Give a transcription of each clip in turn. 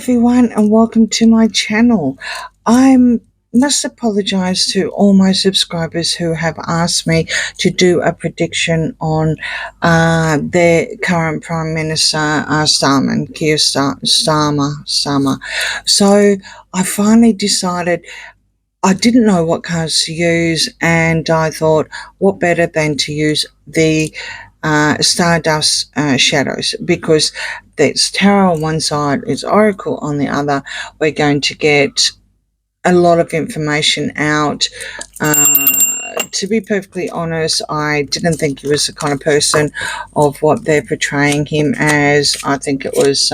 everyone, and welcome to my channel. I must apologize to all my subscribers who have asked me to do a prediction on their current Prime Minister, Keir Starmer. So I finally decided. I didn't know what cards to use, and I thought, what better than to use the Stardust Shadows, because there's tarot on one side, it's oracle on the other. We're going to get a lot of information out. To be perfectly honest, I didn't think he was the kind of person of what they're portraying him as. I think it was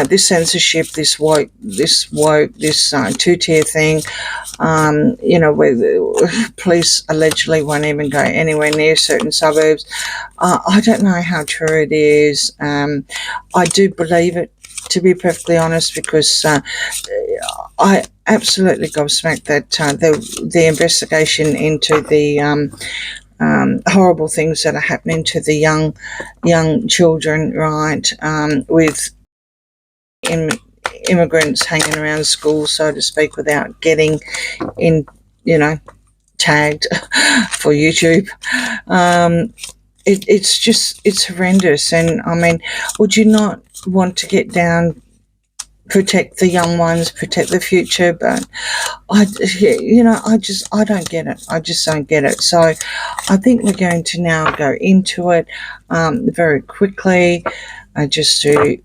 this censorship, this two-tier thing, where the police allegedly won't even go anywhere near certain suburbs. I don't know how true it is. I do believe it, to be perfectly honest, because I absolutely gobsmacked that the investigation into the horrible things that are happening to the young children, right, with immigrants hanging around schools, so to speak, without getting in, tagged for YouTube. It's horrendous. And I mean, would you not want to get down, protect the young ones, protect the future? But I don't get it. I just don't get it. So I think we're going to now go into it very quickly. Just to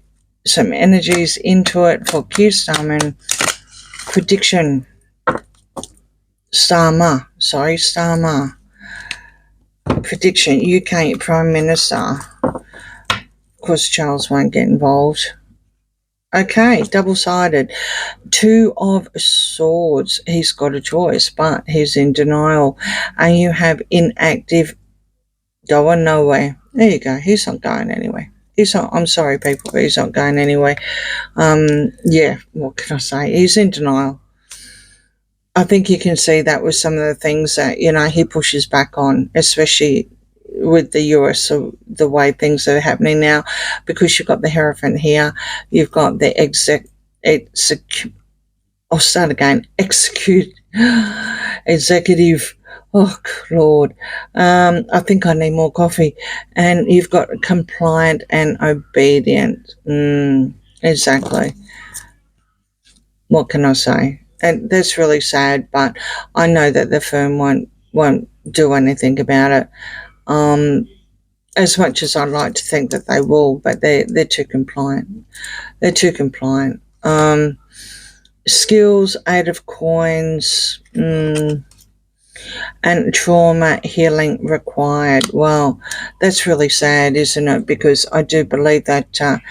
some energies into it for Keir Starmer. Prediction. Starmer. Prediction. UK Prime Minister. Of course, Charles won't get involved. Okay, double-sided. Two of Swords. He's got a choice, but he's in denial. And you have inactive, going nowhere. There you go. He's not going anywhere. I'm sorry, people, but he's not going anywhere. Yeah, what can I say? He's in denial. I think you can see that with some of the things that, he pushes back on, especially with the US, so the way things are happening now, because you've got the Hierophant here, you've got the executive. Oh, Lord. I think I need more coffee. And you've got compliant and obedient. Exactly. What can I say? And that's really sad, but I know that the firm won't do anything about it. As much as I'd like to think that they will, but they're too compliant. They're too compliant. Skills, 8 of Coins, and trauma healing required. Well, that's really sad, isn't it? Because I do believe that the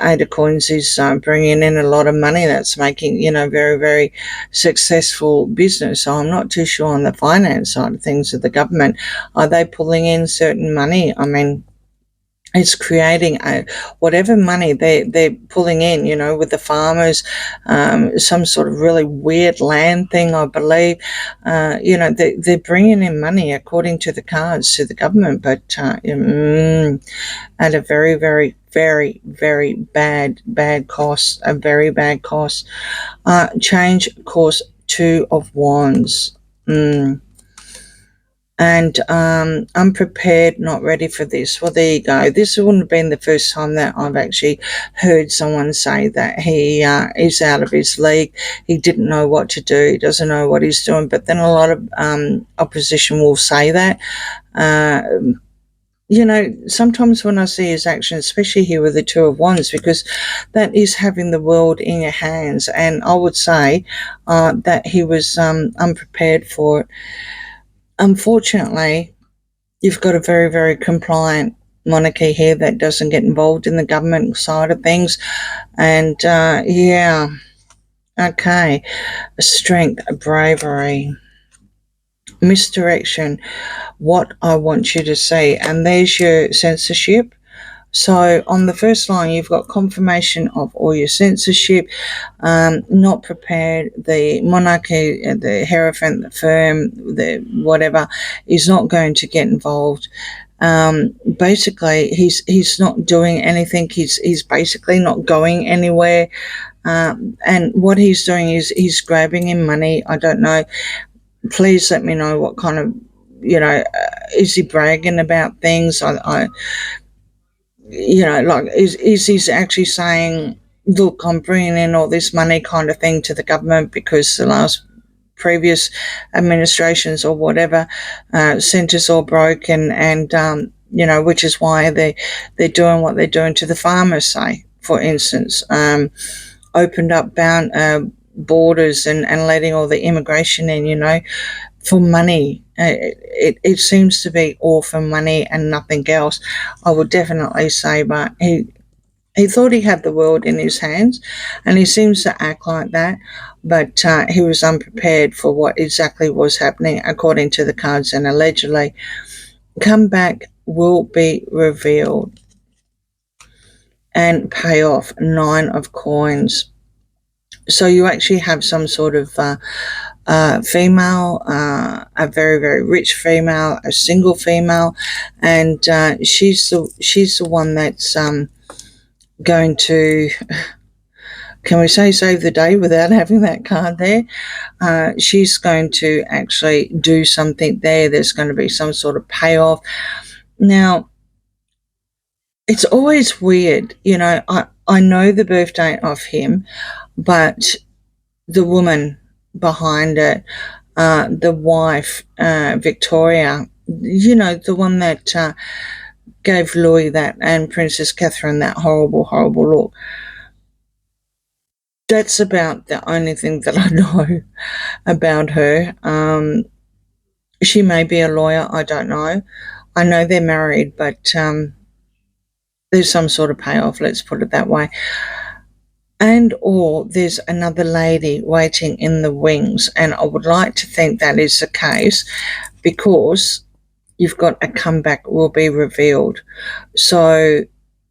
8 of Coins is bringing in a lot of money. That's making, very, very successful business. So I'm not too sure on the finance side of things of the government. Are they pulling in certain money? I mean, it's creating whatever money they're pulling in, with the farmers, some sort of really weird land thing, I believe. They're bringing in money according to the cards to the government, but at a very, very, very, very bad cost, a very bad cost. Change course, 2 of Wands. And unprepared, not ready for this. Well, there you go. This wouldn't have been the first time that I've actually heard someone say that he is out of his league. He didn't know what to do. He doesn't know what he's doing. But then a lot of opposition will say that. Sometimes when I see his actions, especially here with the 2 of Wands, because that is having the world in your hands. And I would say that he was unprepared for it. Unfortunately, you've got a very, very compliant monarchy here that doesn't get involved in the government side of things. And, okay. Strength, bravery, misdirection, what I want you to see. And there's your censorship. So on the first line, you've got confirmation of all your censorship, not prepared. The monarchy, the Hierophant, the firm, the whatever, is not going to get involved. Basically, he's not doing anything. He's basically not going anywhere. And what he's doing is he's grabbing him money. I don't know. Please let me know what kind of, is he bragging about things? Like, is he actually saying, look, I'm bringing in all this money kind of thing to the government because the last previous administrations or whatever sent us all broke, and which is why they're doing what they're doing to the farmers, say, for instance, opened up borders and letting all the immigration in, for money. It seems to be all for money and nothing else, I would definitely say. But he thought he had the world in his hands, and he seems to act like that, but he was unprepared for what exactly was happening, according to the cards, and allegedly comeback will be revealed and pay off. 9 of coins. So you actually have some sort of female, a very, very rich female, a single female, and she's the one that's going to, can we say, save the day without having that card there? She's going to actually do something there. There's going to be some sort of payoff. Now, it's always weird, I know the birth date of him, but the woman behind it, the wife, Victoria, the one that gave Louis that, and Princess Catherine, that horrible, horrible look. That's about the only thing that I know about her. She may be a lawyer, I don't know. I know they're married, but there's some sort of payoff, let's put it that way. And or there's another lady waiting in the wings, and I would like to think that is the case, because you've got a comeback will be revealed. So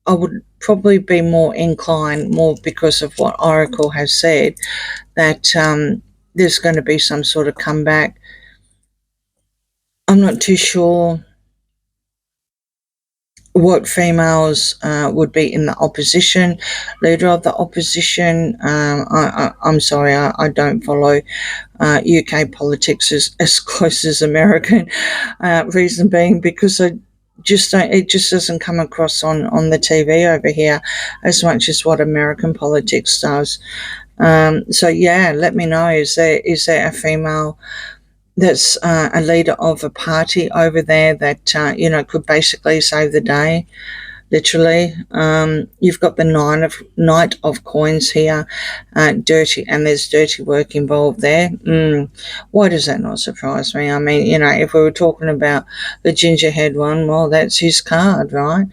I would probably be more inclined, more because of what Oracle has said, that there's going to be some sort of comeback. I'm not too sure what females would be in the opposition, leader of the opposition. I'm sorry, I don't follow UK politics as close as American. Reason being because I just don't. It just doesn't come across on the TV over here as much as what American politics does. So yeah, let me know. Is there a female that's a leader of a party over there that could basically save the day, literally? You've got the Knight of Coins here, dirty, and there's dirty work involved there. Why does that not surprise me? I mean, if we were talking about the gingerhead one, well, that's his card, right?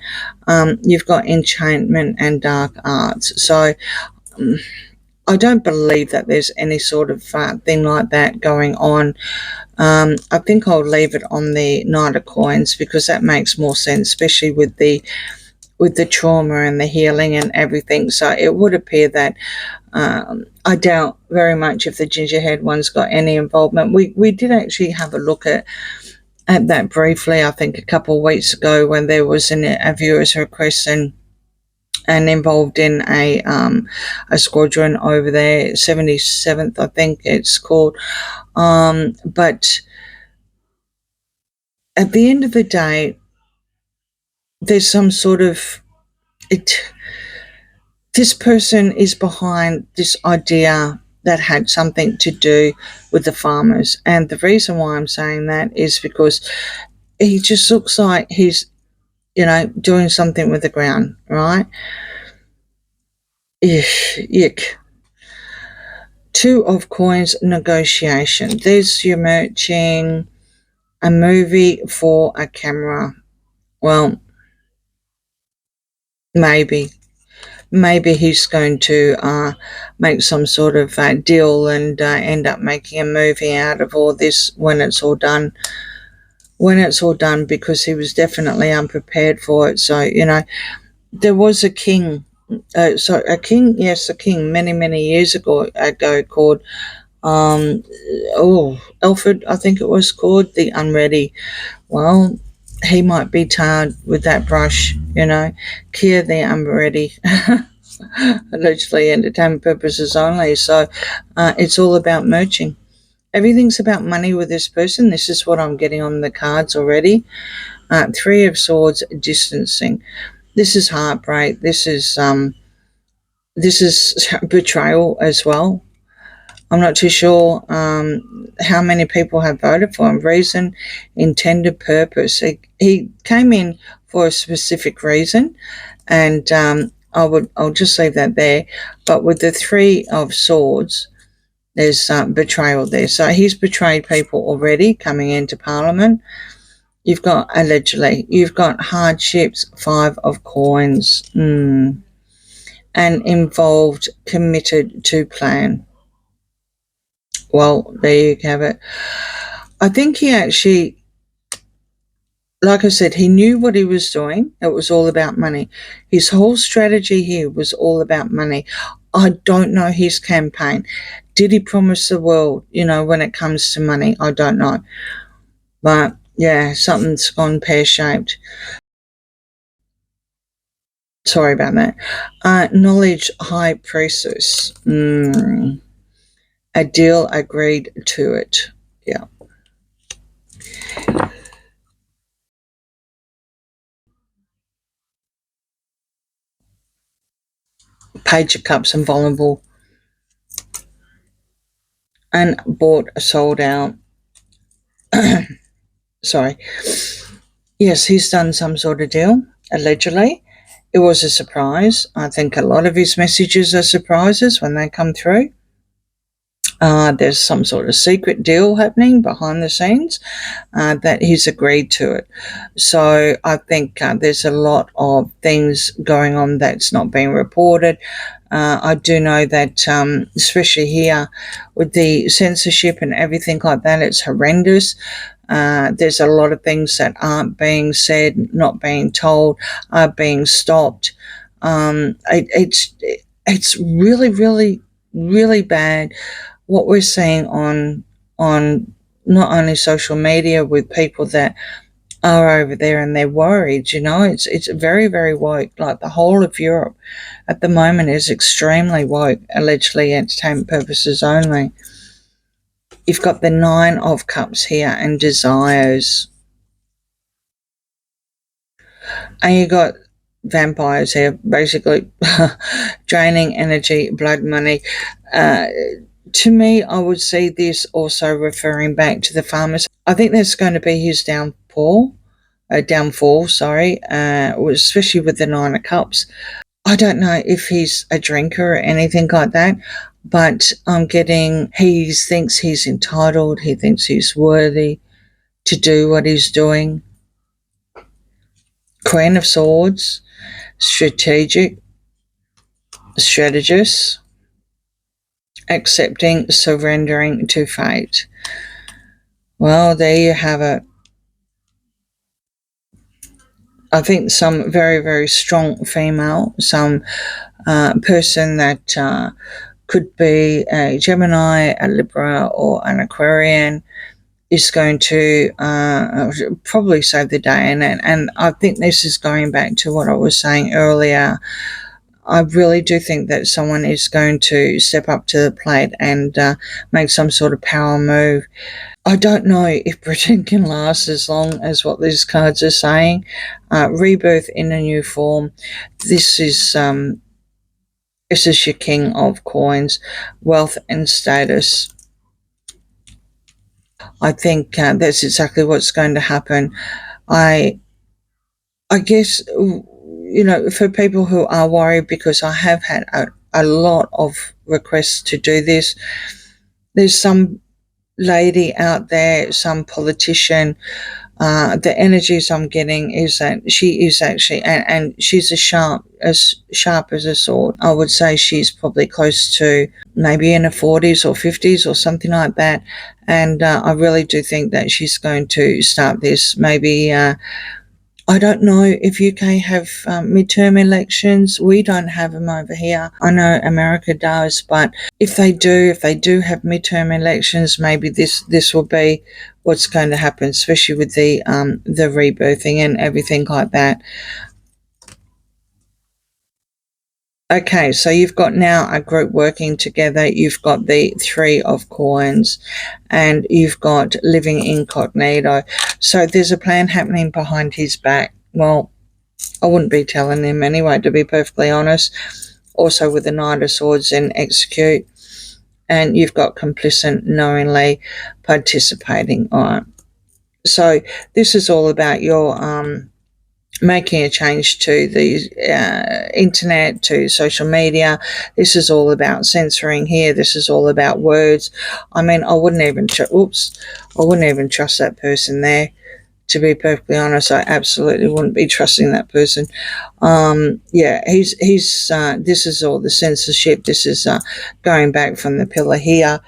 You've got enchantment and dark arts. So I don't believe that there's any sort of thing like that going on. I think I'll leave it on the Knight of Coins, because that makes more sense, especially with the trauma and the healing and everything. So it would appear that I doubt very much if the gingerhead one's got any involvement. We did actually have a look at that briefly, I think, a couple of weeks ago, when there was a viewer's request and involved in a squadron over there, 77th, I think it's called. But at the end of the day, there's some sort of this person is behind this idea that had something to do with the farmers. And the reason why I'm saying that is because he just looks like he's, doing something with the ground, right? Yuck. 2 of Coins, negotiation. There's your merching, a movie for a camera. Well, maybe he's going to make some sort of deal and end up making a movie out of all this when it's all done. Because he was definitely unprepared for it. So, there was a king. A king many, many years ago called Alfred, I think it was called, the Unready. Well, he might be tarred with that brush, Keir the Umberetti, allegedly entertainment purposes only. So it's all about merching. Everything's about money with this person. This is what I'm getting on the cards already. Three of Swords, distancing. This is heartbreak. This is betrayal as well. I'm not too sure how many people have voted for him. Reason, intended purpose. He came in for a specific reason, and I'll just leave that there. But with the Three of Swords, there's betrayal there. So he's betrayed people already coming into Parliament. You've got, allegedly, you've got hardships, Five of Coins, and involved, committed to plan. Well, there you have it. I think he actually, like I said, he knew what he was doing. It was all about money. His whole strategy here was all about money. I don't know his campaign. Did he promise the world, when it comes to money? I don't know. But yeah, something's gone pear-shaped. Sorry about that. Knowledge, High Priestess. A deal, agreed to it. Yeah. Page of Cups and vulnerable. And bought, sold out. Sorry. Yes, he's done some sort of deal, allegedly. It was a surprise. I think a lot of his messages are surprises when they come through. There's some sort of secret deal happening behind the scenes that he's agreed to it. So I think there's a lot of things going on that's not being reported. I do know that, especially here with the censorship and everything like that, it's horrendous. There's a lot of things that aren't being said, not being told, are being stopped. It's really, really, really bad what we're seeing on not only social media with people that are over there and they're worried. It's very, very woke. Like the whole of Europe at the moment is extremely woke, allegedly entertainment purposes only. You've got the Nine of Cups here and desires, and you got vampires here, basically draining energy, blood money. To me, I would see this also referring back to the farmers. I think that's going to be his downfall, especially with the Nine of Cups. I don't know if he's a drinker or anything like that, but I'm getting he thinks he's entitled, he thinks he's worthy to do what he's doing. Queen of Swords, strategist, accepting, surrendering to fate. Well, there you have it. I think some very, very strong female, some person that could be a Gemini, a Libra, or an Aquarian is going to probably save the day. And I think this is going back to what I was saying earlier. I really do think that someone is going to step up to the plate and make some sort of power move. I don't know if Britain can last as long as what these cards are saying. Rebirth in a new form. This is your King of Coins, wealth and status. I think that's exactly what's going to happen. I guess, for people who are worried, because I have had a lot of requests to do this, there's some lady out there, some politician, the energies I'm getting is that she is actually, and she's as sharp as a sword. I would say she's probably close to maybe in her 40s or 50s or something like that. And I really do think that she's going to start this maybe I don't know if UK have midterm elections. We don't have them over here. I know America does, but if they do have midterm elections, maybe this will be what's going to happen, especially with the rebirthing and everything like that. Okay, so you've got now a group working together. You've got the Three of Coins, and you've got living incognito. So there's a plan happening behind his back. Well, I wouldn't be telling him anyway, to be perfectly honest. Also with the Knight of Swords and execute, and you've got complicit knowingly participating. All right. So this is all about your making a change to the internet, to social media. This is all about censoring here. This is all about words. I mean, I wouldn't even trust that person there. To be perfectly honest, I absolutely wouldn't be trusting that person. Yeah, he's this is all the censorship. This is going back from the pillar here.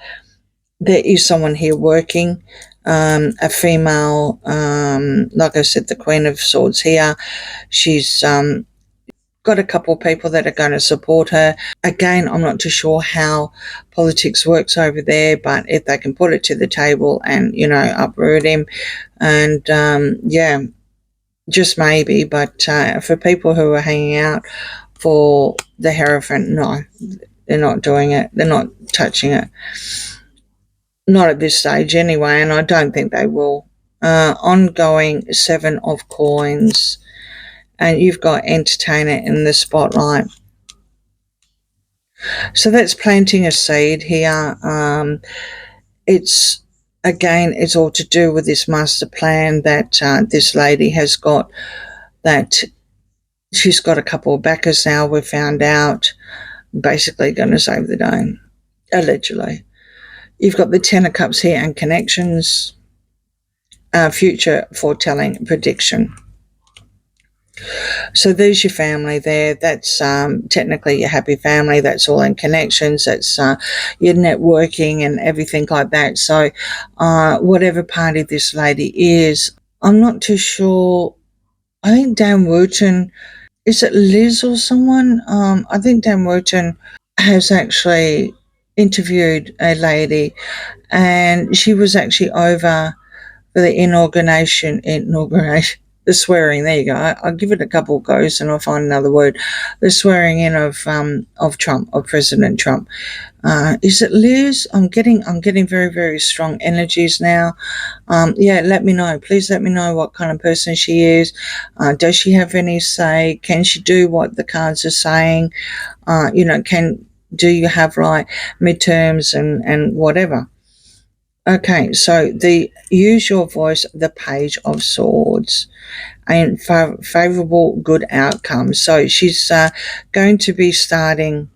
There is someone here working, a female, like I said, the Queen of Swords here. She's got a couple of people that are going to support her. Again, I'm not too sure how politics works over there, but if they can put it to the table and, uproot him, and yeah, just maybe. But for people who are hanging out for the Hierophant, no, they're not doing it. They're not touching it. Not at this stage anyway, and I don't think they will. Ongoing Seven of Coins, and you've got entertainer in the spotlight. So that's planting a seed here. It's all to do with this master plan that this lady has got, that she's got a couple of backers now, we've found out, basically going to save the day, allegedly. You've got the Ten of Cups here and connections, future foretelling prediction. So there's your family there. That's technically your happy family. That's all in connections. That's your networking and everything like that. So whatever party this lady is, I'm not too sure. I think Dan Wooten, is it Liz or someone? I think Dan Wooten has actually interviewed a lady, and she was actually over for the inauguration, the swearing. There you go. I'll give it a couple of goes, and I'll find another word. The swearing in of Trump, of President Trump. Is it Liz? I'm getting very, very strong energies now. Yeah, let me know. Please let me know what kind of person she is. Does she have any say? Can she do what the cards are saying? Do you have like midterms and whatever? Okay, so use your voice, the Page of Swords, and favorable good outcomes. So she's going to be starting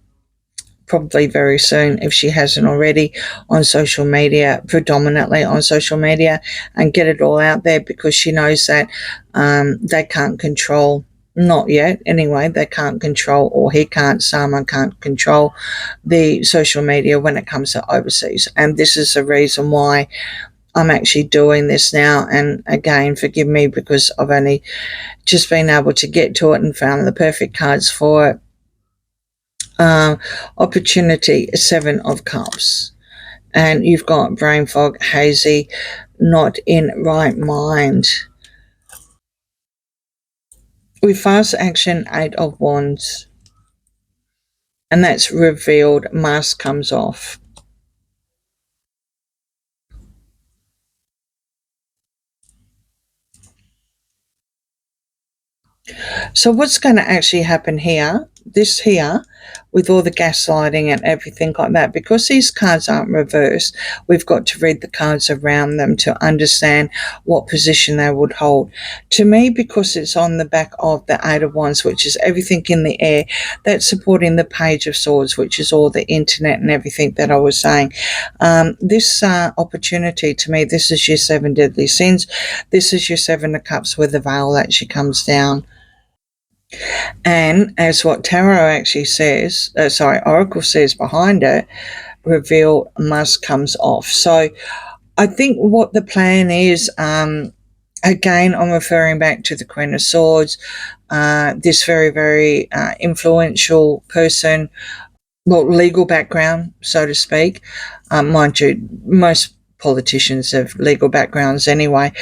probably very soon, if she hasn't already, on social media, predominantly on social media, and get it all out there, because she knows that they can't control, not yet anyway, they can't control, or Starmer can't control the social media when it comes to overseas. And this is the reason why I'm actually doing this now. And again, forgive me, because I've only just been able to get to it and found the perfect cards for it. Opportunity, Seven of Cups, and you've got brain fog, hazy, not in right mind. With fast action, Eight of Wands, and that's revealed, mask comes off. So what's going to actually happen here, this here, with all the gaslighting and everything like that, because these cards aren't reversed, we've got to read the cards around them to understand what position they would hold. To me, because it's on the back of the Eight of Wands, which is everything in the air, that's supporting the Page of Swords, which is all the internet and everything that I was saying. This opportunity, to me, this is your Seven Deadly Sins. This is your Seven of Cups, where the veil actually comes down. And as what tarot actually says, Oracle says behind it, reveal, mask comes off. So I think what the plan is, Again, I'm referring back to the Queen of Swords, this very, very influential person, well, legal background, so to speak. Mind you, most politicians have legal backgrounds anyway.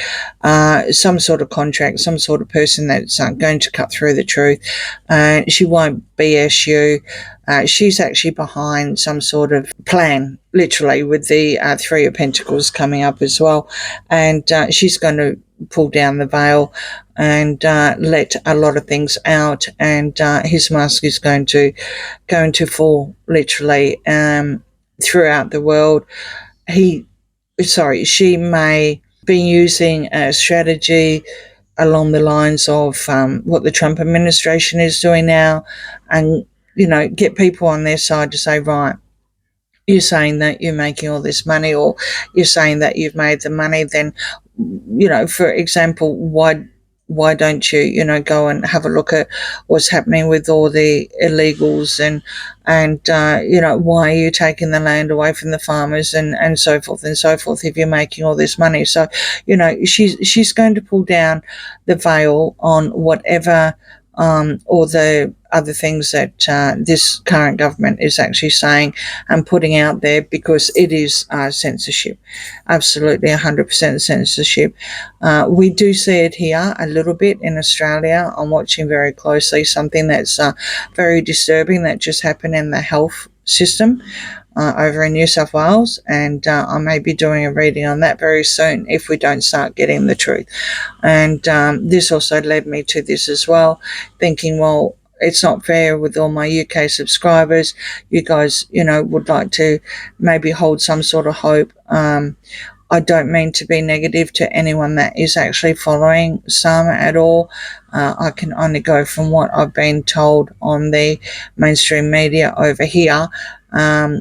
Some sort of contract, some sort of person that's going to cut through the truth. She won't BS you. She's actually behind some sort of plan, literally, with the Three of Pentacles coming up as well. And she's going to pull down the veil and let a lot of things out. And his mask is going to fall literally throughout the world. She may be using a strategy along the lines of what the Trump administration is doing now, and get people on their side to say, right, you're saying that you're making all this money, or you're saying that you've made the money, then for example, why don't you go and have a look at what's happening with all the illegals, and why are you taking the land away from the farmers, and so forth and so forth, if you're making all this money. So she's going to pull down the veil on whatever or the other things that this current government is actually saying and putting out there, because it is censorship, absolutely 100% censorship. We do see it here a little bit in Australia. I'm watching very closely something that's very disturbing that just happened in the health system over in New South Wales, and I may be doing a reading on that very soon if we don't start getting the truth. And this also led me to this as well, thinking, well, it's not fair with all my UK subscribers. You guys, would like to maybe hold some sort of hope. I don't mean to be negative to anyone that is actually following Starmer at all. I can only go from what I've been told on the mainstream media over here.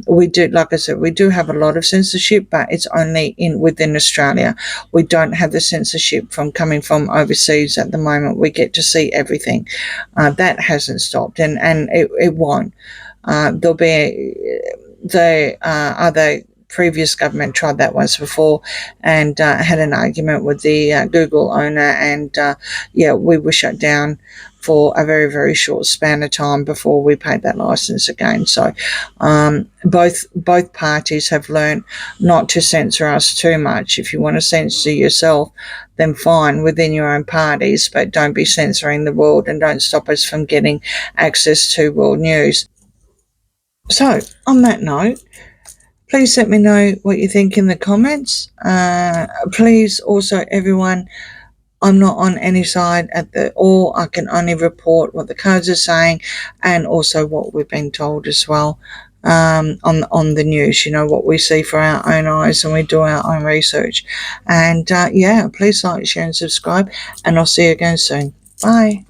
We do, like I said, we do have a lot of censorship, but it's only within Australia. We don't have the censorship from coming from overseas at the moment. We get to see everything. That hasn't stopped, and it won't. There'll be the other previous government tried that once before, and had an argument with the Google owner, and we were shut down for a very, very short span of time before we paid that license again. So both parties have learned not to censor us too much. If you want to censor yourself, then fine, within your own parties, but don't be censoring the world, and don't stop us from getting access to world news. So on that note, please let me know what you think in the comments. Please also, everyone, I'm not on any side all. I can only report what the cards are saying, and also what we've been told as well on the news, what we see for our own eyes, and we do our own research. And please like, share and subscribe, and I'll see you again soon. Bye.